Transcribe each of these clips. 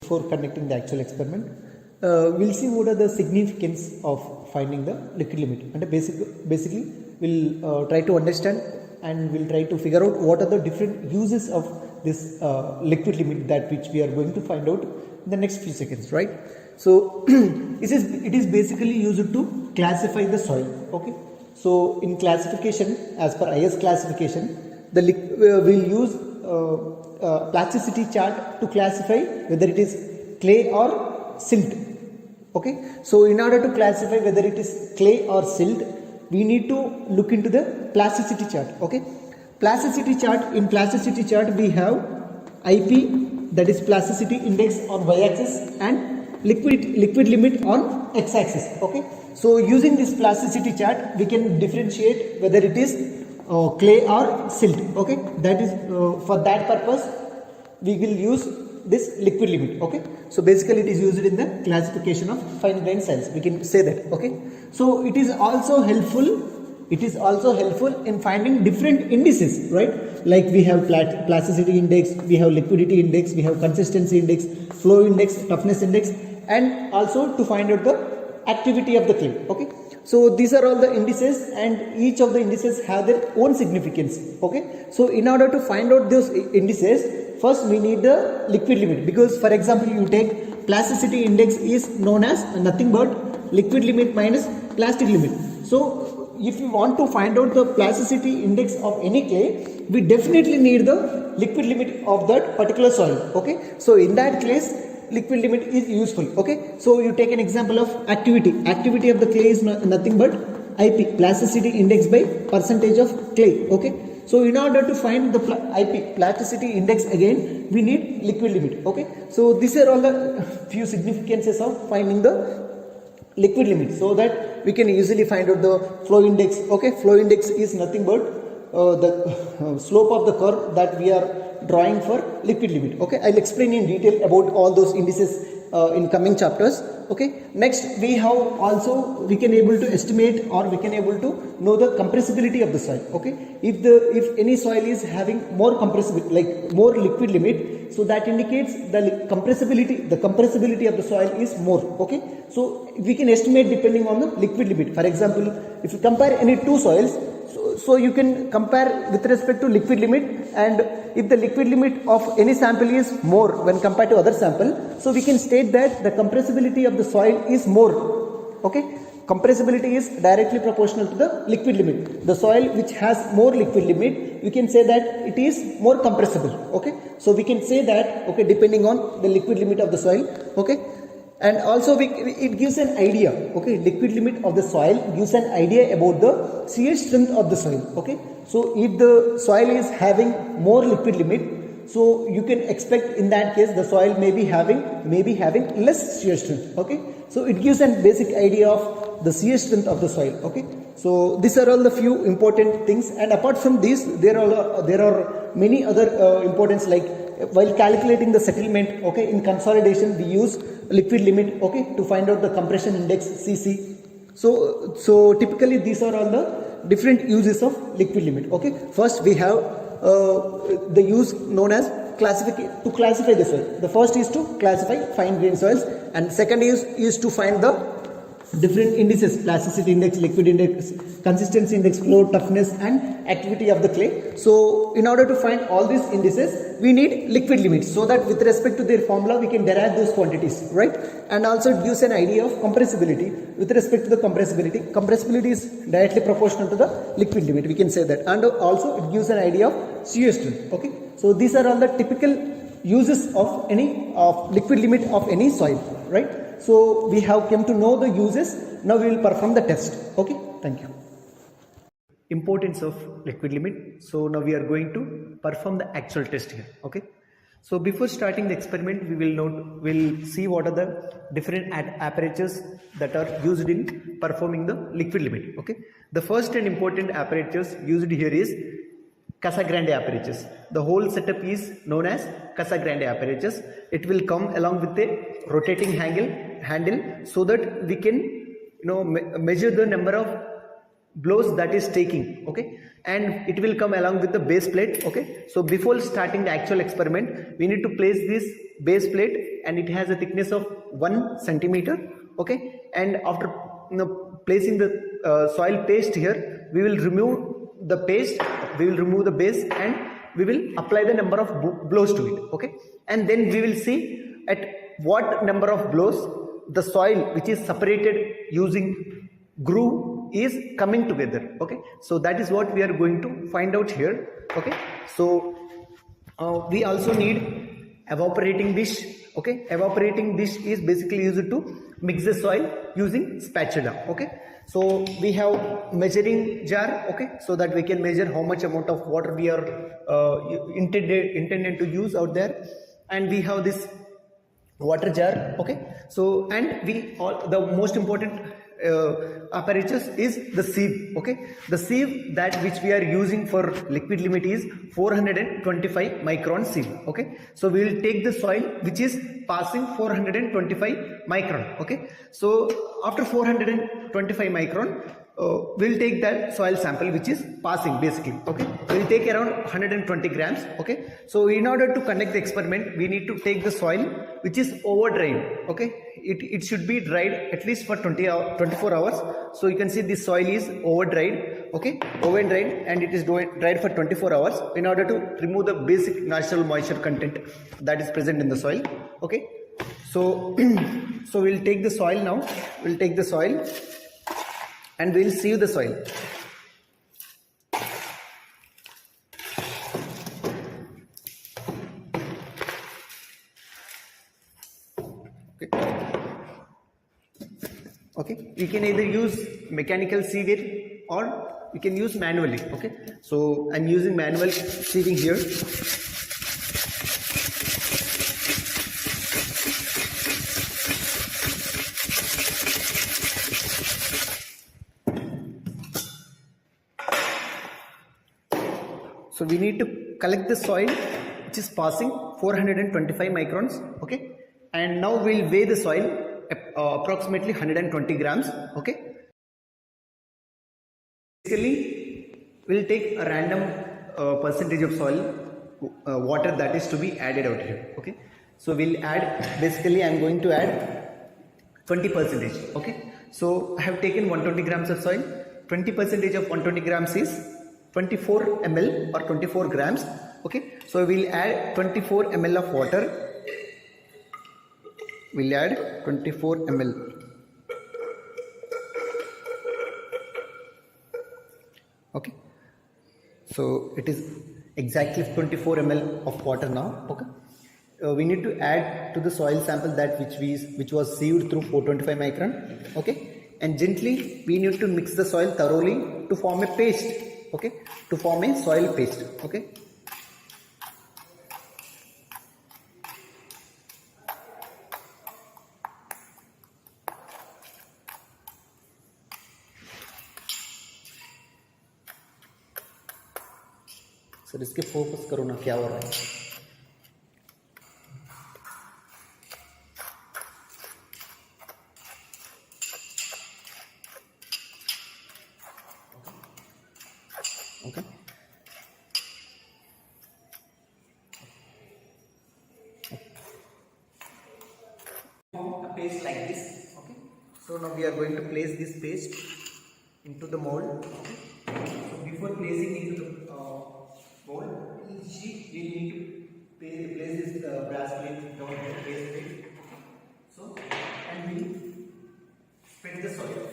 before conducting the actual experiment, we'll see what are the significance of finding the liquid limit. And basically we'll try to understand and we'll try to figure out what are the different uses of this liquid limit, that which we are going to find out in the next few seconds, right? So it is basically used to classify the soil. Okay, so in classification, as per IS classification, we'll use plasticity chart to classify whether it is clay or silt. Okay, so in order to classify whether it is clay or silt, we need to look into the plasticity chart. Okay, plasticity chart, in plasticity chart we have IP, that is plasticity index on y-axis, and liquid limit on x-axis. Okay, so using this plasticity chart we can differentiate whether it is clay or silt. Okay, that is for that purpose we will use this liquid limit. Okay, so basically it is used in the classification of fine grained soils, we can say that. Okay, so it is also helpful in finding different indices, right? Like we have plasticity index, we have liquidity index, we have consistency index, flow index, toughness index, and also to find out the activity of the clay. Okay, so these are all the indices, and each of the indices have their own significance. Okay, so in order to find out those indices, first we need the liquid limit, because for example you take plasticity index is known as nothing but liquid limit minus plastic limit. So if you want to find out the plasticity index of any clay, we definitely need the liquid limit of that particular soil. Okay, so in that case liquid limit is useful. Okay, so you take an example of activity of the clay is nothing but IP, plasticity index by percentage of clay. Okay, so in order to find the IP, plasticity index, again we need liquid limit. Okay, so these are all the few significances of finding the liquid limit, so that we can easily find out the flow index. Okay, flow index is nothing but the slope of the curve that we are drawing for liquid limit. Okay, I'll explain in detail about all those indices in coming chapters. Okay, next we can able to estimate, or we can able to know the compressibility of the soil. Okay, if any soil is having more compressibility, like more liquid limit, so that indicates the compressibility of the soil is more. Okay, so we can estimate depending on the liquid limit. For example, if you compare any two soils, so you can compare with respect to liquid limit, and if the liquid limit of any sample is more when compared to other sample, so we can state that the compressibility of the soil is more. Okay, compressibility is directly proportional to the liquid limit. The soil which has more liquid limit, we can say that it is more compressible. Okay, so we can say that, okay, depending on the liquid limit of the soil. Okay, and also it gives an idea. Okay, liquid limit of the soil gives an idea about the shear strength of the soil. Okay, so if the soil is having more liquid limit, so you can expect in that case the soil may be having less shear strength. Okay, so it gives a basic idea of the shear strength of the soil. Okay, so these are all the few important things, and apart from this there are many other importance, like while calculating the settlement. Okay, in consolidation we use liquid limit, okay, to find out the compression index CC. So typically these are all the different uses of liquid limit. Okay, first we have the use known as to classify the soil. The first is to classify fine grained soils, and second is to find the different indices: plasticity index, liquid index, consistency index, flow, toughness, and activity of the clay. So in order to find all these indices, we need liquid limits, so that with respect to their formula we can derive those quantities, right? And also it gives an idea of compressibility. With respect to the compressibility is directly proportional to the liquid limit, we can say that. And also it gives an idea of shear strength. Okay, so these are all the typical uses of liquid limit of any soil, right? So we have come to know the uses. Now we will perform the test. Okay, thank you. Importance of liquid limit. So now we are going to perform the actual test here. Okay, so before starting the experiment, we'll see what are the different apparatures that are used in performing the liquid limit. Okay, the first and important apparatures used here is Casagrande apparatus. The whole setup is known as Casagrande apparatus. It will come along with a rotating handle, so that we can measure the number of blows that is taking. Okay, and it will come along with the base plate. Okay, so before starting the actual experiment, we need to place this base plate and it has a thickness of 1 centimeter. Okay, and after placing the soil paste here, we will remove the paste, we will remove the base, and we will apply the number of blows to it. Okay, and then we will see at what number of blows the soil which is separated using groove is coming together. Okay, so that is what we are going to find out here. Okay, so we also need evaporating dish. Okay, evaporating dish is basically used to mix the soil using spatula. Okay, so we have measuring jar. Okay, so that we can measure how much amount of water we are intended to use out there, and we have this water jar. Okay, so and we all, the most important apparatus is the sieve. Okay, the sieve that which we are using for liquid limit is 425 micron sieve. Okay, so we will take the soil which is passing 425 micron. Okay, so after 425 micron, we'll take that soil sample which is passing basically. Okay, we'll take around 120 grams. Okay, so in order to conduct the experiment, we need to take the soil which is over dried. Okay, it should be dried at least for 24 hours. So you can see this soil is over dried. Okay, over dried, and it is dried for 24 hours in order to remove the basic natural moisture content that is present in the soil. Okay, so so we'll take the soil now. We'll take the soil and we'll sieve the soil. Okay, we can either use mechanical sieving or we can use manually. Okay, so I'm using manual sieving here. So we need to collect the soil which is passing 425 microns. Okay, and now we'll weigh the soil approximately 120 grams. Okay, basically we'll take a random percentage of soil water that is to be added out here. Okay, so we'll add, basically I'm going to add 20%. Okay, so I have taken 120 grams of soil. 20% of 120 grams is 24 ml or 24 grams. Okay, so we'll add 24 ml of water. We'll add 24 ml. Okay, so it is exactly 24 ml of water now. Okay, we need to add to the soil sample that which was sieved through 425 micron. Okay, and gently we need to mix the soil thoroughly to form a paste. Okay, to form a soil paste. Okay, sir इसके focus करो ना, क्या हो रहा है. Okay. A paste like this. Okay, so now we are going to place this paste into the mold. Okay, so before placing into the mold, we need to place this brass plate down here, paste plate. So, and we spread the soil.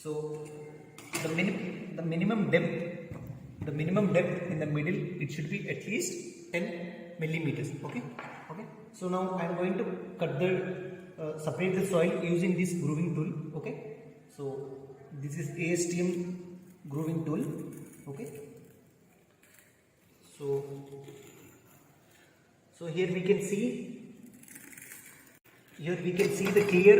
So the minimum depth in the middle, it should be at least 10 millimeters. Okay. So now I am going to cut the separate the soil using this grooving tool. Okay. So this is ASTM grooving tool. Okay. So here we can see the clear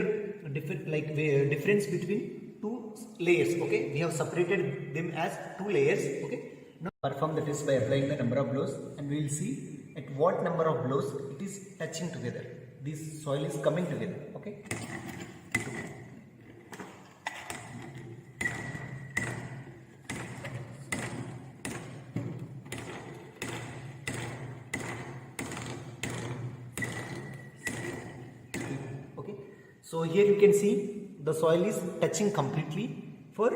difference between two layers. Okay, we have separated them as two layers. Okay, now perform the test by applying the number of blows, and we will see at what number of blows it is touching together. This soil is coming together. Okay. So here you can see the soil is touching completely for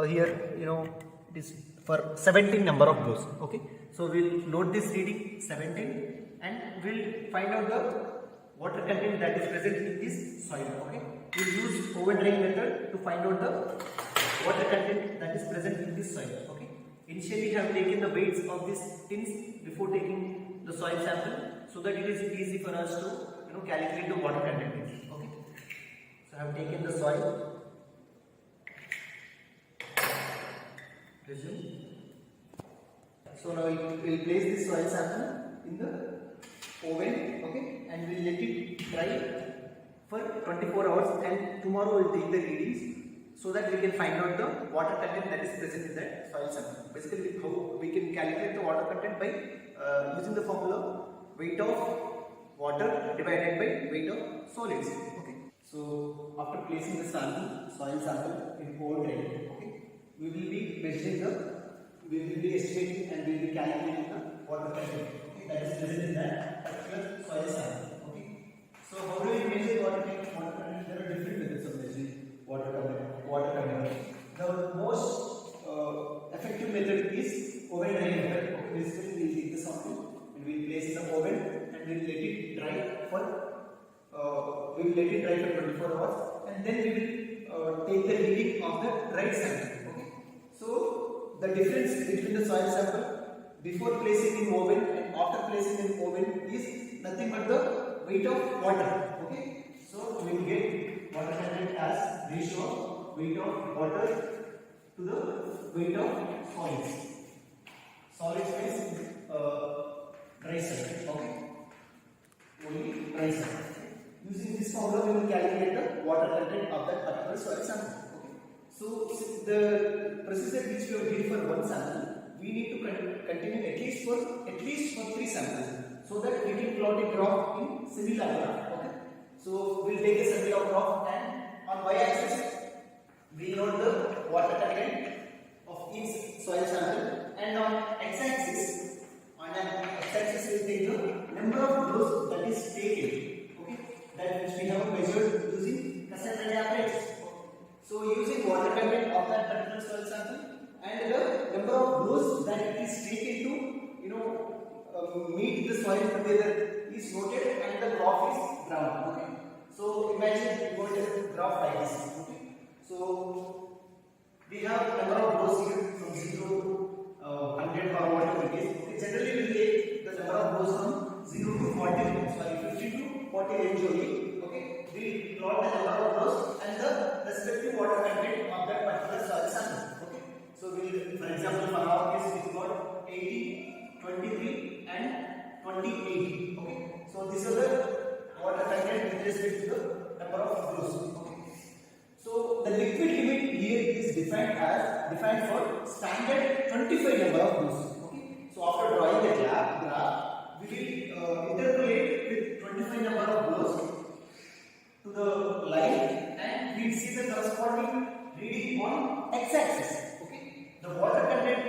here it is for 17 number of blows. Okay, so we'll note this reading 17 and we'll find out the water content that is present in this soil. Okay, we'll use oven drain method to find out the water content that is present in this soil. Okay, initially I have taken the weights of these tins before taking the soil sample so that it is easy for us to calculate the water content. Okay, so I have taken the soil. Resume. So now we'll place this soil sample in the oven. Okay, and we'll let it dry for 24 hours, and tomorrow we'll take the readings so that we can find out the water content that is present in that soil sample. Basically, how we can calculate the water content by using the formula weight of water divided by weight of solids. Okay. So after placing the soil sample in oven drain, okay, we will be estimating and we will be calculating the water content, okay, that is present in that particular soil sample. Okay. So how do we measure water content? There are different methods of measuring water content. The most effective method is oven drain method. Okay. Basically, we will take the sample and we will place in the oven and we will let it dry for 24 hours, and then we will take the reading of the dried sample. Okay. So the difference between the soil sample before placing in oven and after placing in oven is nothing but the weight of water. Okay. So we will get water content as ratio of weight of water to the weight of solids. Solids means dry soil. Okay. Only dry soil. Using this formula, we will calculate the water content of that particular soil sample. Okay. So the procedure which we have did for one sample, we need to continue at least for 3 samples, so that we can plot a graph in similar graph. Okay. So we'll take a similar graph, and on y-axis we note the water content of each soil sample, and on x-axis we'll take the number of blows that is taken. That which we have measured using cassette ready apparatus. So using water content of that particular soil sample and the number of blows that it is taken to meet the soil together is noted, and the graph is drawn. Okay. So imagine you got a graph like this. Okay. So we have number of blows here from 0 to 100 or whatever it is. Okay. Generally we will take the number of blows from 0 to 50 to 40 range only. Okay, we plot the number of blows and the respective water content of that particular soil sample. Okay, so we will, for example, for our case we got 80, 23 and 2080. Okay, so these are the water content with respect to the number of blows. Okay, so the liquid limit here is defined for standard 25 number of blows. Okay, so after drawing the graph, we will interpolate with 25 number of blows to the line, and we see the corresponding reading on x-axis. Okay, the water content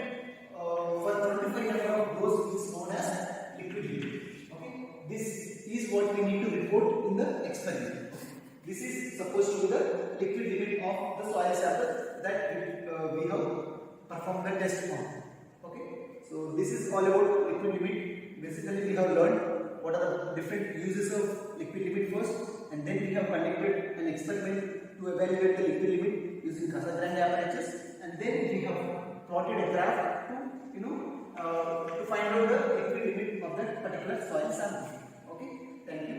for 25 number of blows is known as liquid limit. Okay, this is what we need to report in the experiment. This is supposed to be the liquid limit of the soil sample that we have performed the test on. Okay, so this is all about liquid limit. Basically, we have learned what are the different uses of liquid limit first, and then we have conducted an experiment to evaluate the liquid limit using Casagrande apparatus, and then we have plotted a graph to to find out the liquid limit of that particular soil sample. Okay, thank you.